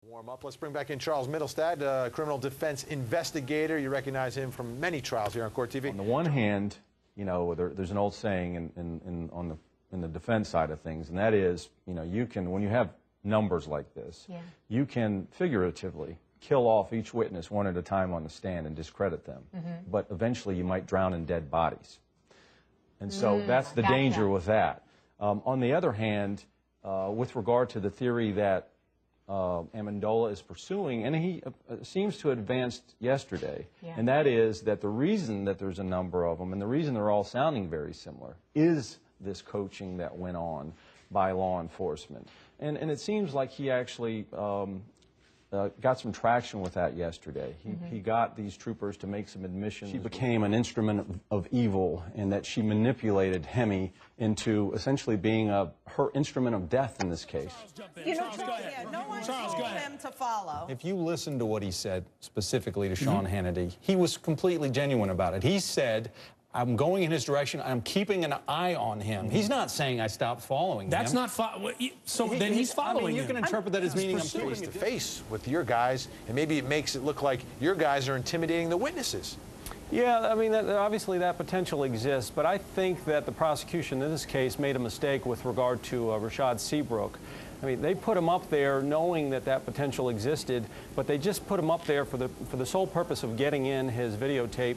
Warm up. Let's bring back in Charles Mittelstadt, criminal defense investigator. You recognize him from many trials here on Court TV. On the one hand, you know, there's an old saying in the defense side of things, and that is, you know, you can, when you have numbers like this, you can figuratively kill off each witness one at a time on the stand and discredit them. But eventually you might drown in dead bodies. And so that's the danger with that. On the other hand, with regard to the theory that Amendola is pursuing, and he seems to have advanced yesterday, and that is that the reason that there's a number of them, and the reason they're all sounding very similar, is this coaching that went on by law enforcement. And it seems like he actually got some traction with that yesterday. He got these troopers to make some admissions. She became an instrument of evil, and that she manipulated Hemi into essentially being her instrument of death in this case. You know, no one told him to follow. If you listen to what he said specifically to Sean Hannity, he was completely genuine about it. He said, I'm going in his direction. I'm keeping an eye on him. He's not saying I stopped following him. That's not so then he's following you can interpret that as meaning I'm face to face with your guys, and maybe it makes it look like your guys are intimidating the witnesses. Yeah, I mean, obviously that potential exists, but I think that the prosecution in this case made a mistake with regard to Rashad Seabrook. I mean, they put him up there knowing that that potential existed, but they just put him up there for the sole purpose of getting in his videotape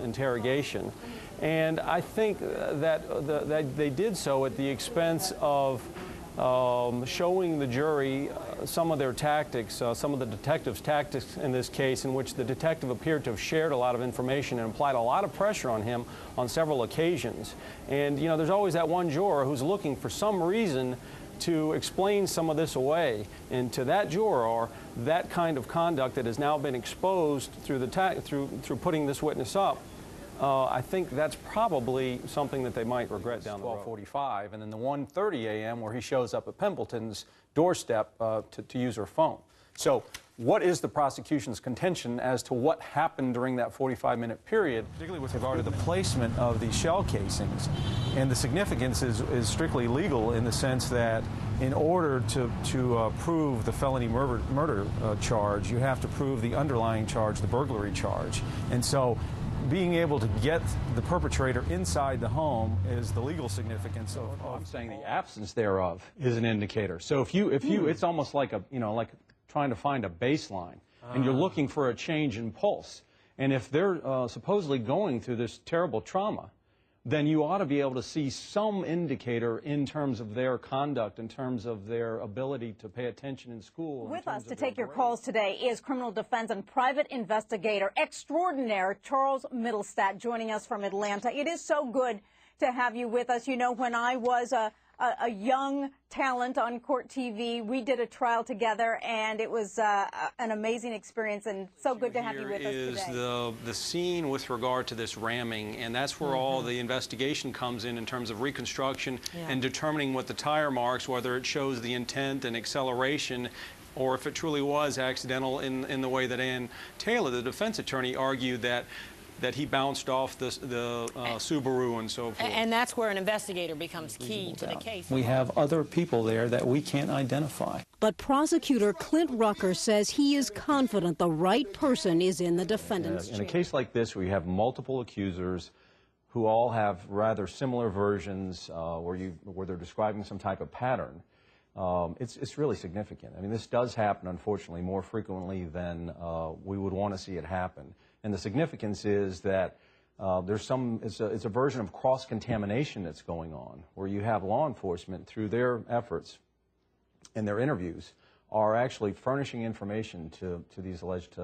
interrogation. And I think that they did so at the expense of showing the jury some of their tactics, some of the detectives' tactics in this case, in which the detective appeared to have shared a lot of information and applied a lot of pressure on him on several occasions. And, you know, there's always that one juror who's looking for some reason to explain some of this away. And to that juror, that kind of conduct that has now been exposed through through putting this witness up, I think that's probably something that they might regret down the road. 12:45, and then the 1:30 a.m. where he shows up at Pimpleton's doorstep to use her phone. So what is the prosecution's contention as to what happened during that 45-minute period? Particularly with regard to the placement of the shell casings. And the significance is strictly legal in the sense that in order to prove the felony murder charge, you have to prove the underlying charge, the burglary charge. And so being able to get the perpetrator inside the home is the legal significance of I'm saying the absence thereof is an indicator. So if you it's almost like like trying to find a baseline, and you're looking for a change in pulse. And if they're supposedly going through this terrible trauma, then you ought to be able to see some indicator in terms of their conduct, in terms of their ability to pay attention in school. With us to take your calls today is criminal defense and private investigator extraordinaire Charles Mittelstadt, joining us from Atlanta. It is so good to have you with us. You know, when I was a young talent on Court TV, we did a trial together, and it was an amazing experience, and so good to have you with us today. Is the scene with regard to this ramming, and that's where all the investigation comes in terms of reconstruction and determining what the tire marks, whether it shows the intent and acceleration, or if it truly was accidental in the way that Ann Taylor, the defense attorney, argued that he bounced off the Subaru and so forth. And that's where an investigator becomes key to the case. we have other people there that we can't identify. But prosecutor Clint Rucker says he is confident the right person is in the defendant's chair. In a case like this, where you have multiple accusers who all have rather similar versions, where they're describing some type of pattern, it's really significant. I mean, this does happen, unfortunately, more frequently than we would want to see it happen. And the significance is that it's a version of cross-contamination that's going on, where you have law enforcement, through their efforts and their interviews, are actually furnishing information to these alleged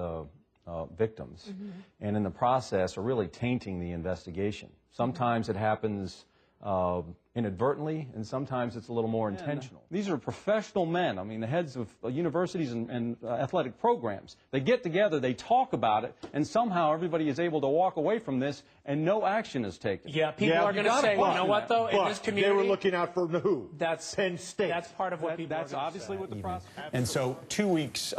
victims, and in the process are really tainting the investigation. Sometimes it happens inadvertently, and sometimes it's a little more intentional. These are professional men. I mean, the heads of universities and athletic programs. They get together, they talk about it, and somehow everybody is able to walk away from this, and no action is taken. Yeah, people are going to say, you know what, though, in this community, they were looking out for who? That's Penn State. That's part of what people That's are obviously what the prosecution. And so 2 weeks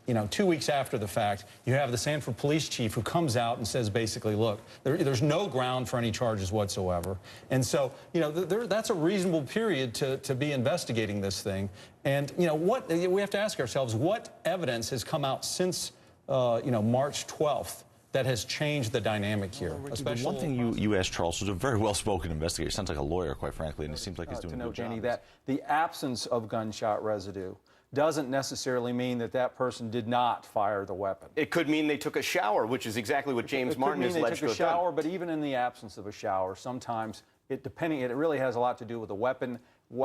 you know, 2 weeks after the fact, you have the Sanford police chief who comes out and says basically, look, there's no ground for any charges whatsoever. And so, you know, that's a reasonable period to be investigating this thing. And, you know, we have to ask ourselves, what evidence has come out since, you know, March 12th that has changed the dynamic here? Especially one thing you asked Charles, who's a very well-spoken investigator, sounds like a lawyer, quite frankly, and it seems like he's doing a good job. Danny, that the absence of gunshot residue doesn't necessarily mean that that person did not fire the weapon. It could mean they took a shower, which is exactly what James Martin is alleged to have done. It could mean they took a shower, but even in the absence of a shower, sometimes it really has a lot to do with the weapon,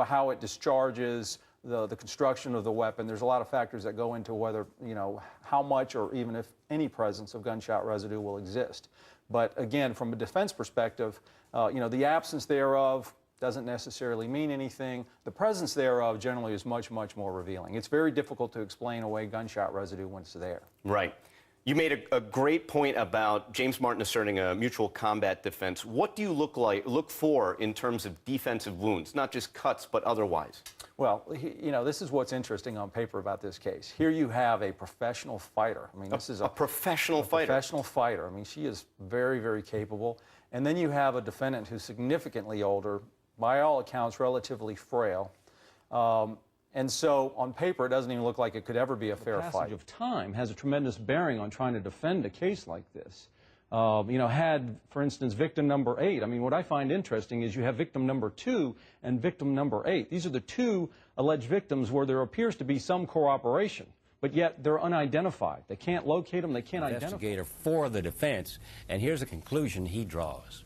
how it discharges, the construction of the weapon. There's a lot of factors that go into whether, you know, how much or even if any presence of gunshot residue will exist. But again, from a defense perspective, you know, the absence thereof doesn't necessarily mean anything. The presence thereof generally is much, much more revealing. It's very difficult to explain away gunshot residue when it's there. Right. You made a great point about James Martin asserting a mutual combat defense. What do you look for in terms of defensive wounds, not just cuts, but otherwise? Well, you know, this is what's interesting on paper about this case. Here you have a professional fighter. I mean, this is a professional fighter. Professional fighter. I mean, she is very, very capable. And then you have a defendant who's significantly older, by all accounts, relatively frail. And so, on paper, it doesn't even look like it could ever be a fair fight. The passage of time has a tremendous bearing on trying to defend a case like this. You know, had, for instance, victim number 8, I mean, what I find interesting is you have victim number 2 and victim number 8. These are the two alleged victims where there appears to be some cooperation, but yet they're unidentified. They can't locate them, they can't identify them. Investigator for the defense, and here's the conclusion he draws.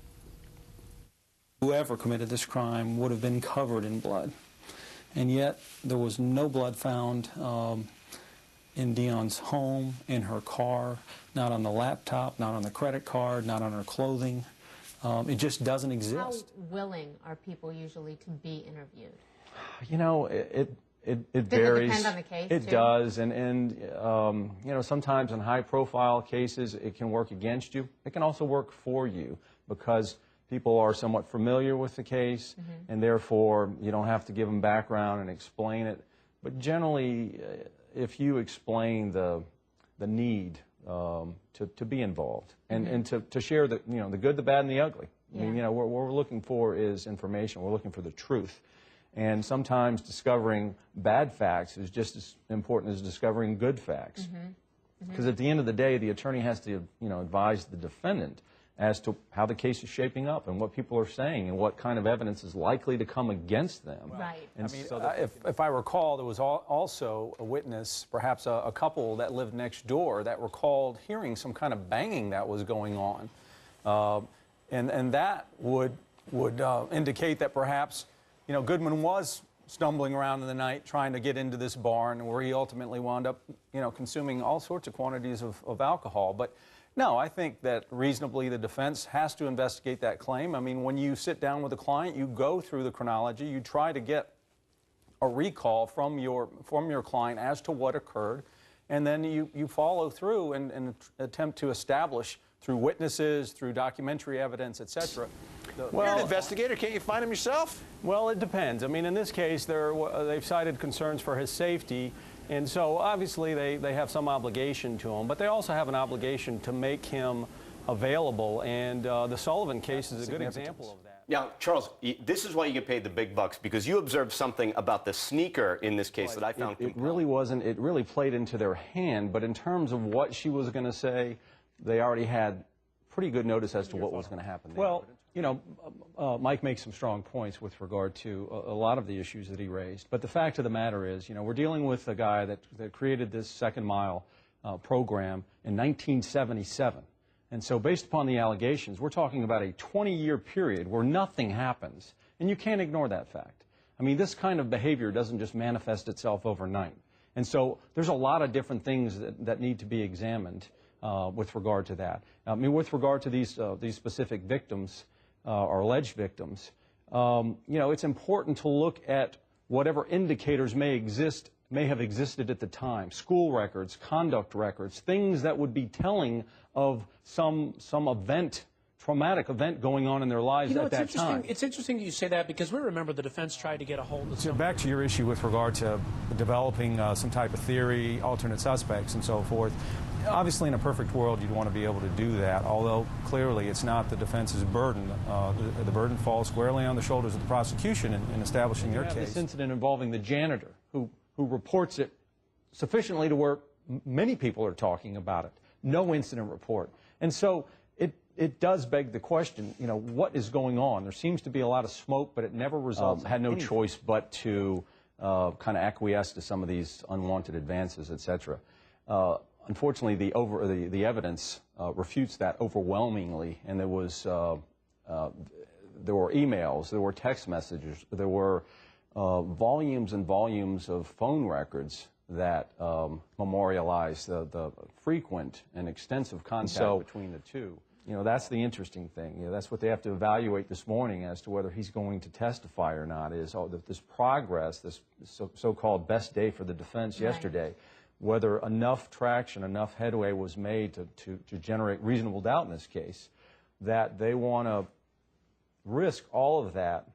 Whoever committed this crime would have been covered in blood, and yet there was no blood found in Dion's home, in her car, not on the laptop, not on the credit card, not on her clothing. It just doesn't exist. How willing are people usually to be interviewed? You know, it varies. Does it depend on the case, It does, and you know, sometimes in high-profile cases, it can work against you. It can also work for you because people are somewhat familiar with the case, and therefore you don't have to give them background and explain it. But generally, if you explain the need to be involved and to share the the good, the bad, and the ugly. I mean, you know, what we're looking for is information. We're looking for the truth. And sometimes discovering bad facts is just as important as discovering good facts. Because at the end of the day, the attorney has to, advise the defendant as to how the case is shaping up and what people are saying and what kind of evidence is likely to come against them. Right. And I mean, if I recall, there was also a witness, perhaps a couple that lived next door, that recalled hearing some kind of banging that was going on. And that would indicate that perhaps, Goodman was stumbling around in the night trying to get into this barn where he ultimately wound up, consuming all sorts of quantities of alcohol. But no, I think that reasonably the defense has to investigate that claim. I mean, when you sit down with a client, you go through the chronology, you try to get a recall from your client as to what occurred, and then you follow through and attempt to establish through witnesses, through documentary evidence, etc. Well, you're an investigator. Can't you find him yourself? Well, it depends. I mean, in this case, they've cited concerns for his safety, and so obviously they have some obligation to him, but they also have an obligation to make him available, and the Sullivan case is a good example of that. Now, Charles, this is why you get paid the big bucks, because you observed something about the sneaker in this case that I found it really wasn't. It really played into their hand, but in terms of what she was going to say, they already had pretty good notice as to what was going to happen there. Well, Mike makes some strong points with regard to a lot of the issues that he raised. But the fact of the matter is, we're dealing with a guy that created this second mile program in 1977. And so based upon the allegations, we're talking about a 20-year period where nothing happens. And you can't ignore that fact. I mean, this kind of behavior doesn't just manifest itself overnight. And so there's a lot of different things that need to be examined with regard to that. I mean, with regard to these specific victims, or alleged victims, it's important to look at whatever indicators may have existed at the time. School records, conduct records, things that would be telling of some event traumatic event going on in their lives at that time. It's interesting that you say that, because we remember the defense tried to get a hold of So back to your issue with regard to developing some type of theory, alternate suspects, and so forth. Obviously, in a perfect world, you'd want to be able to do that, although clearly it's not the defense's burden. The burden falls squarely on the shoulders of the prosecution in establishing their case. This incident involving the janitor who reports it sufficiently to where many people are talking about it. No incident report. And so it does beg the question, you know, what is going on? There seems to be a lot of smoke, but it never results. Had no choice but to kind of acquiesce to some of these unwanted advances, et cetera. Unfortunately, the evidence refutes that overwhelmingly, and there were emails, there were text messages, there were volumes and volumes of phone records that memorialize the frequent and extensive contact between the two. You know, that's the interesting thing. You know, that's what they have to evaluate this morning as to whether he's going to testify or not, is this progress, this so-called best day for the defense yesterday, whether enough traction, enough headway was made to generate reasonable doubt in this case, that they want to risk all of that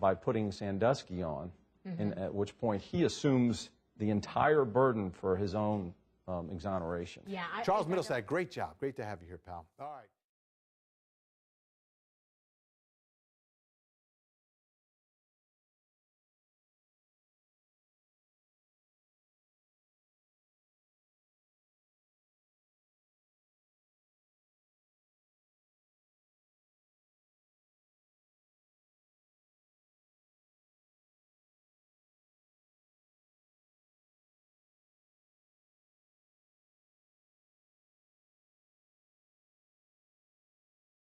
by putting Sandusky on, and at which point he assumes the entire burden for his own exoneration. Charles Mittelstadt, great job. Great to have you here, pal. All right.